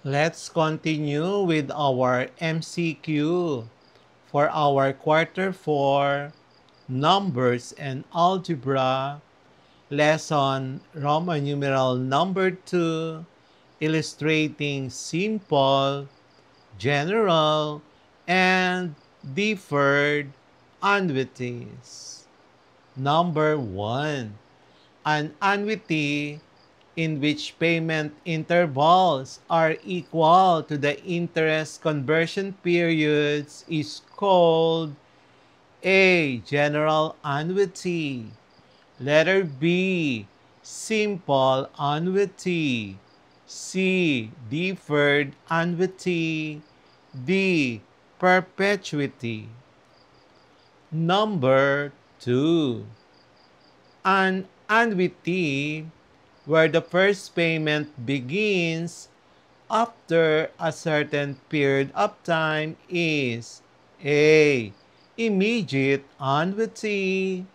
Let's continue with our MCQ for our quarter 4 numbers and algebra lesson Roman numeral number 2, illustrating simple, general, and deferred annuities. Number 1, an annuity in which payment intervals are equal to the interest conversion periods is called A. General annuity. Letter B. Simple annuity. C. Deferred annuity. D. Perpetuity. Number 2. An annuity where the first payment begins after a certain period of time is A. Immediate annuity.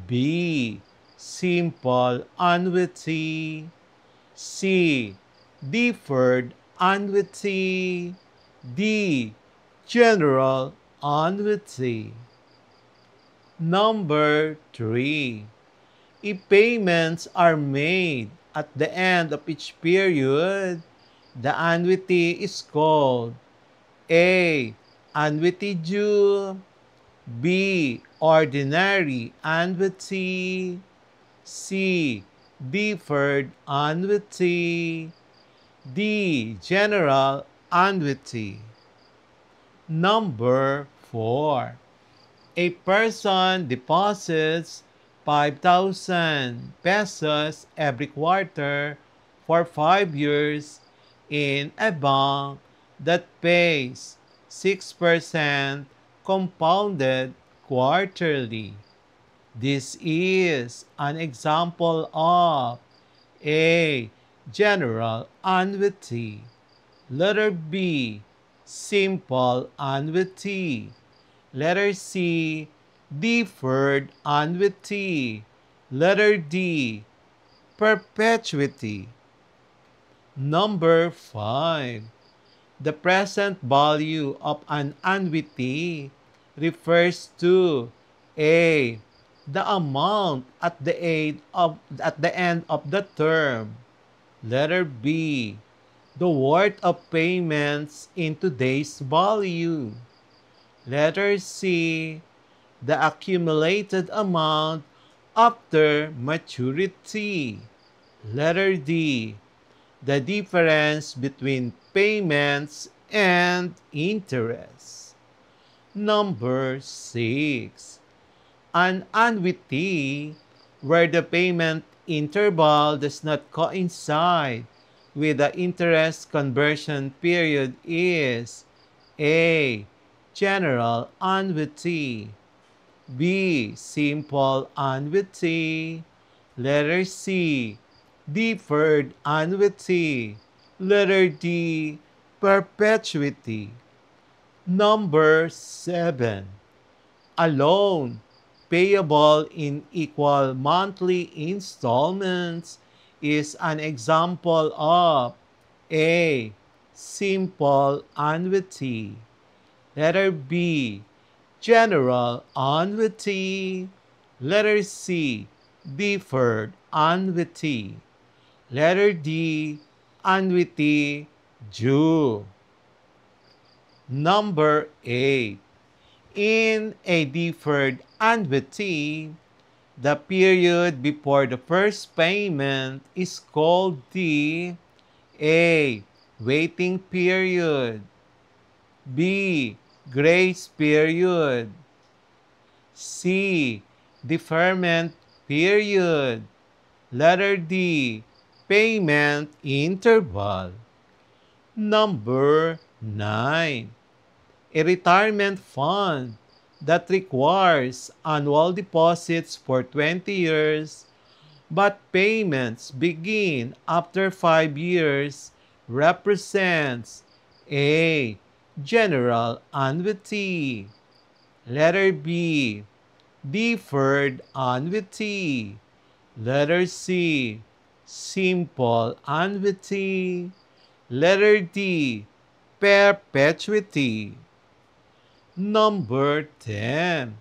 B. Simple annuity. C. Deferred annuity. D. General annuity. Number 3. If payments are made at the end of each period, the annuity is called A. Annuity due. B. Ordinary annuity. C. Deferred annuity. D. General annuity. Number 4. A person deposits 5,000 pesos every quarter for 5 years in a bank that pays 6% compounded quarterly. This is an example of A. General annuity. Letter B. Simple annuity. Letter C. Deferred annuity. Letter D. Perpetuity. Number 5. The present value of an annuity refers to A. The amount at the end of the term. Letter B. The worth of payments in today's value. Letter C. The accumulated amount after maturity. Letter D. The difference between payments and interest. Number 6. An annuity where the payment interval does not coincide with the interest conversion period is A. General annuity. B. Simple annuity. Letter C. Deferred annuity. Letter D. Perpetuity. Number 7. A loan payable in equal monthly installments is an example of A. Simple annuity. Letter B. General annuity. Letter C. Deferred annuity. Letter D. Annuity due. Number 8. In a deferred annuity, the period before the first payment is called the A. Waiting period. B. Grace period. C. Deferment period. Letter D. Payment interval. Number 9. A retirement fund that requires annual deposits for 20 years, but payments begin after 5 years represents A. General annuity. Letter B. Deferred annuity. Letter C. Simple annuity. Letter D, perpetuity. Number 10.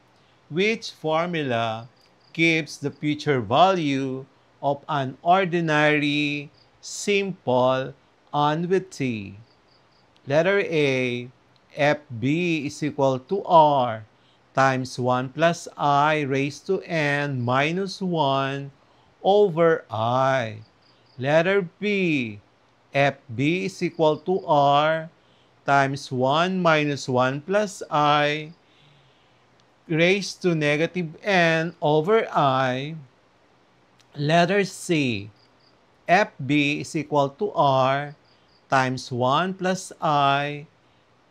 Which formula gives the future value of an ordinary, simple annuity? Letter A, FB is equal to R times 1 plus I raised to N minus 1 over I. Letter B, FB is equal to R times 1 minus 1 plus I raised to negative N over I. Letter C, FB is equal to R times 1 plus I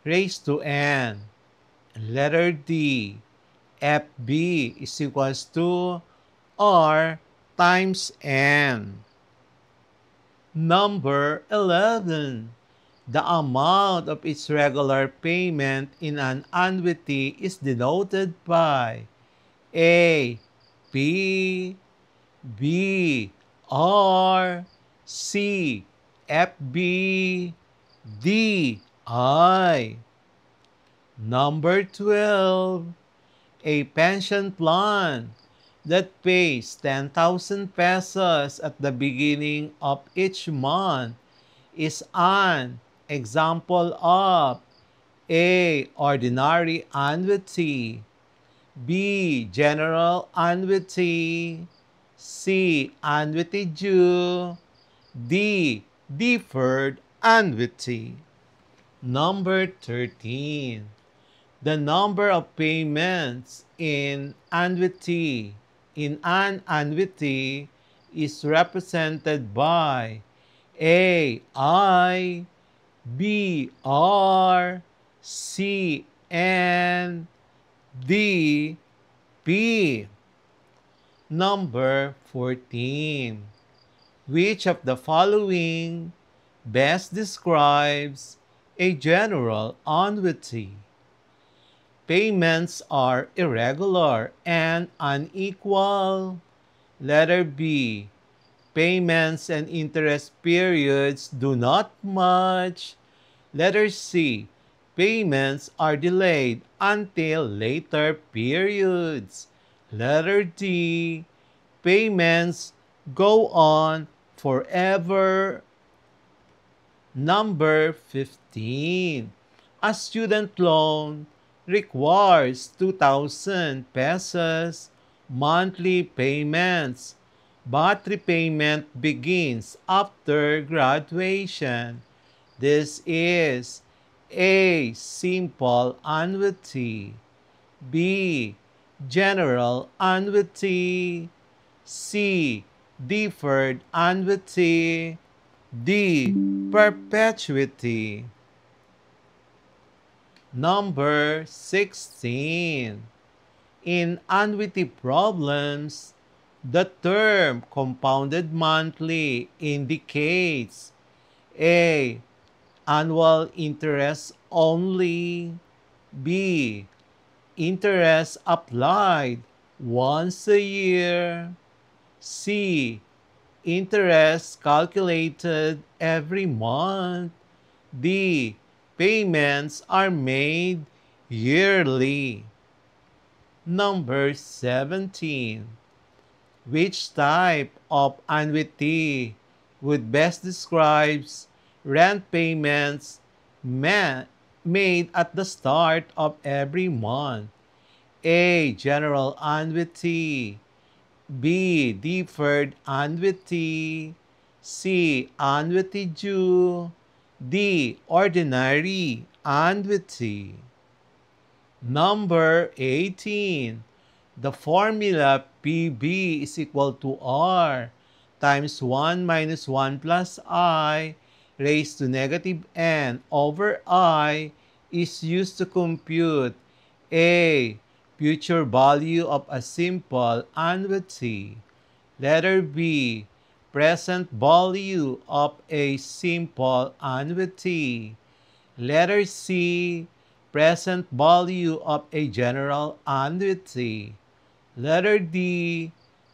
raised to N. Letter D, FB is equals to R times N. Number 11. The amount of its regular payment in an annuity is denoted by A, P, B, R, C, FB, D, I. Number 12. A pension plan that pays 10,000 pesos at the beginning of each month is an example of A. Ordinary annuity, B. General annuity, C. Annuity due, D. Deferred annuity. Number 13. The number of payments in an annuity is represented by A, I, B, R, C, N, D, P. Number 14. Which of the following best describes a general annuity? Payments are irregular and unequal. Letter B. Payments and interest periods do not match. Letter C. Payments are delayed until later periods. Letter D. Payments go on forever. Number 15. A student loan requires 2,000 pesos monthly payments, but repayment begins after graduation. This is A. Simple annuity, B. General annuity, C. Deferred annuity, D. Perpetuity. Number 16. In annuity problems, the term compounded monthly indicates A. Annual interest only, B. Interest applied once a year, C. Interest calculated every month, D. Payments are made yearly. Number 17. Which type of annuity would best describes rent payments made at the start of every month? A. General annuity, B. Deferred annuity, C. Annuity due, D. Ordinary annuity. Number 18. The formula PB is equal to R times 1 minus 1 plus I raised to negative N over I is used to compute A. Future value of a simple annuity. Letter B. Present value of a simple annuity. Letter C. Present value of a general annuity. Letter D.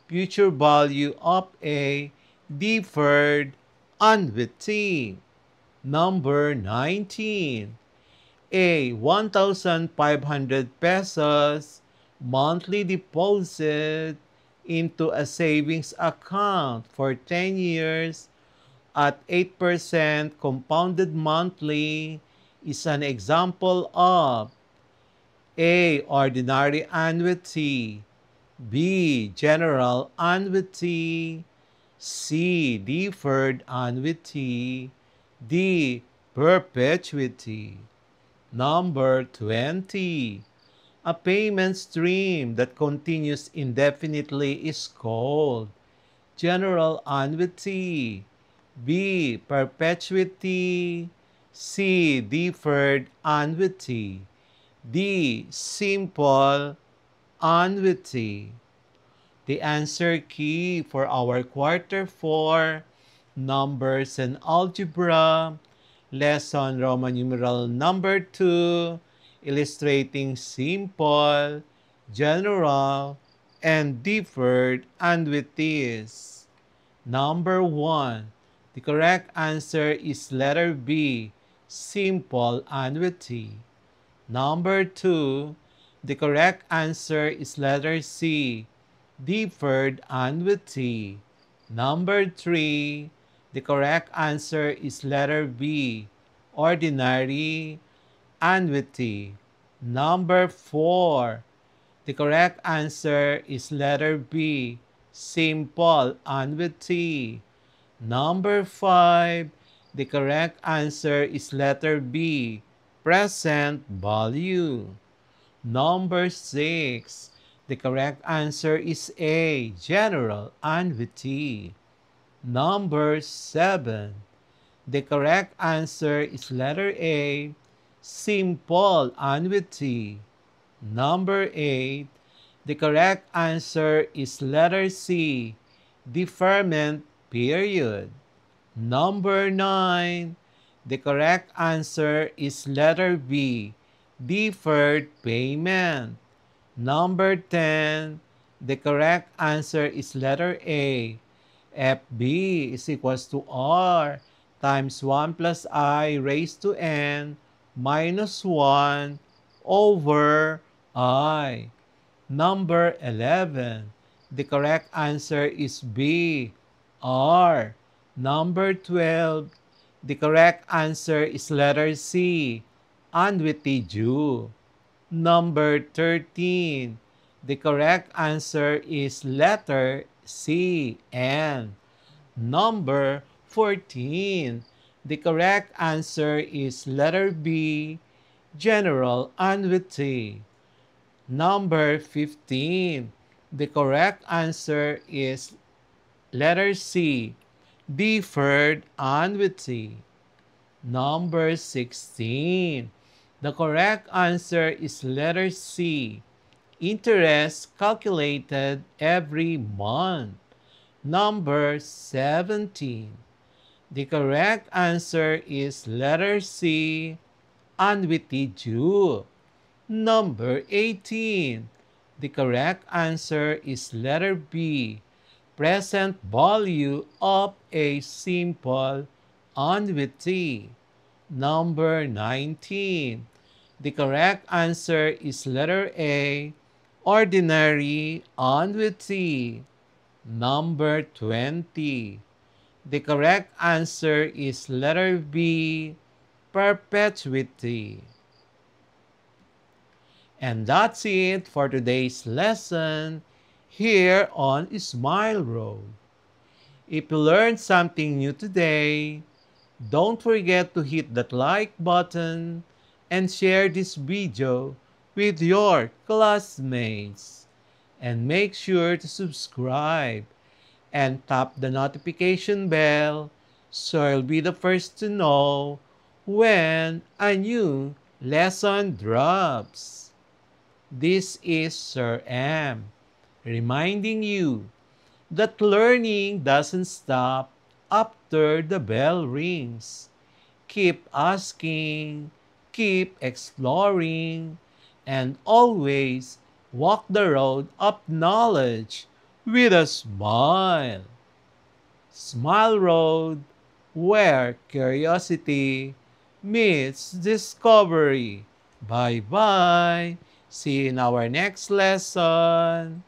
Future value of a deferred annuity. Number 19. A 1,500 pesos monthly deposit into a savings account for 10 years at 8% compounded monthly is an example of A. Ordinary annuity, B. General annuity, C. Deferred annuity, D. Perpetuity. Number 20. A payment stream that continues indefinitely is called general annuity, B. Perpetuity, C. Deferred annuity, D. Simple annuity. The answer key for our quarter 4 numbers and algebra lesson Roman numeral number 2, illustrating simple, general, and deferred annuities. Number 1. The correct answer is letter B, simple annuity. Number 2. The correct answer is letter C, deferred annuity. Number 3. The correct answer is letter B, ordinary annuity. Number 4. The correct answer is letter B, simple annuity. Number 5. The correct answer is letter B, present value. Number 6. The correct answer is A, general annuity. Number 7. The correct answer is letter A, simple annuity. Number 8. The correct answer is letter C, deferment period. Number 9. The correct answer is letter B, deferred payment. Number 10. The correct answer is letter A, FB is equals to R times 1 plus I raised to N minus 1 over I. Number 11. The correct answer is B, R. Number 12. The correct answer is letter C, annuity due. Number 13. The correct answer is letter C, N. Number 14. The correct answer is letter B, general annuity. Number 15. The correct answer is letter C, deferred annuity. Number 16. The correct answer is letter C, interest calculated every month. Number 17. The correct answer is letter C, annuity due. Number 18. The correct answer is letter B, present value of a simple annuity. Number 19. The correct answer is letter A, ordinary annuity. Number 20. The correct answer is letter B, perpetuity. And that's it for today's lesson here on Smile Road. If you learned something new today, don't forget to hit that like button and share this video with your classmates. And make sure to subscribe and tap the notification bell so you'll be the first to know when a new lesson drops. This is Sir M, reminding you that learning doesn't stop after the bell rings. Keep asking, keep exploring, and always walk the road of knowledge with a smile. Smile Road, where curiosity meets discovery. Bye-bye. See you in our next lesson.